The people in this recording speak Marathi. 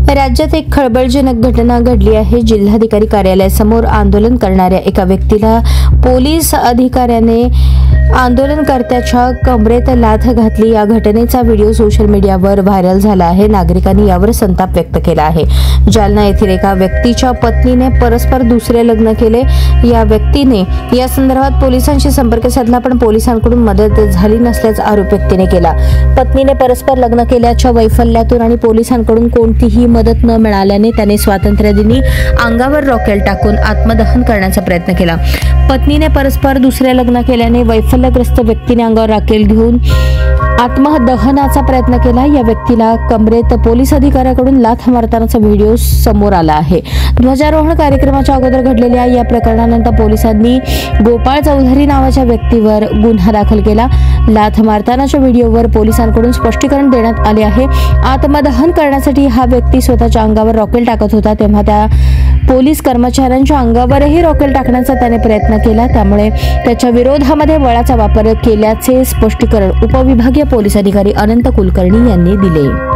राज्यात एक खळबळजनक घटना घडली आहे। जिल्हाधिकारी कार्यालयासमोर आंदोलन करणाऱ्या एका व्यक्तीला पोलीस अधिकाऱ्याने आंदोलनकर्त्याच्या कमरेत लाथ घातली। या घटनेचा व्हिडिओ सोशल मीडियावर व्हायरल झाला आहे। नागरिकांनी यावर संताप व्यक्त केला आहे। जालना येथील एका व्यक्तीच्या पत्नीने परस्पर दुसरे लग्न केले। या व्यक्तीने या संदर्भात पोलिसांशी संपर्क साधला, पण पोलिसांकडून मदत झाली नसल्याचा आरोप व्यक्तीने केला। पत्नीने परस्पर लग्न केल्याच्या वैफल्यातून आणि पोलिसांकडून कोणतीही मदत न मिळाल्याने त्याने स्वातंत्र्यदिनी अंगावर रॉकेल टाकून आत्मदहन करण्याचा प्रयत्न केला। पत्नीने परस्पर दुसरे लग्न केल्याने वैफल्यग्रस्त व्यक्तीने अंगावर रॉकेल घेऊन आत्मदहनाचा प्रयत्न केला। या व्यक्तीला कमरेत पोलीस अधिकाऱ्याकडून लाथ मारतानाचा व्हिडिओ समोर आला आहे। ध्वजारोहण कार्यक्रमाच्या अगोदर घडलेल्या या प्रकरणानंतर पोलिसांनी गोपाळ चौधरी नावाच्या व्यक्तीवर गुन्हा दाखल केला। लाथ मारतानाच्या व्हिडिओवर पोलिसांकडून स्पष्टीकरण देण्यात आले आहे। आत्मदहन करण्यासाठी हा व्यक्ती स्वतःच्या अंगावर रॉकेल टाकत होता, तेव्हा त्या पोलीस कर्मचाऱ्यांच्या अंगावरही रॉकेल टाकण्याचा त्याने प्रयत्न केला। त्यामुळे त्याच्या विरोधामध्ये बळाचा वापर केल्याचे स्पष्टीकरण उपविभागीय पोलीस अधिकारी अनंत कुलकर्णी यांनी दिले।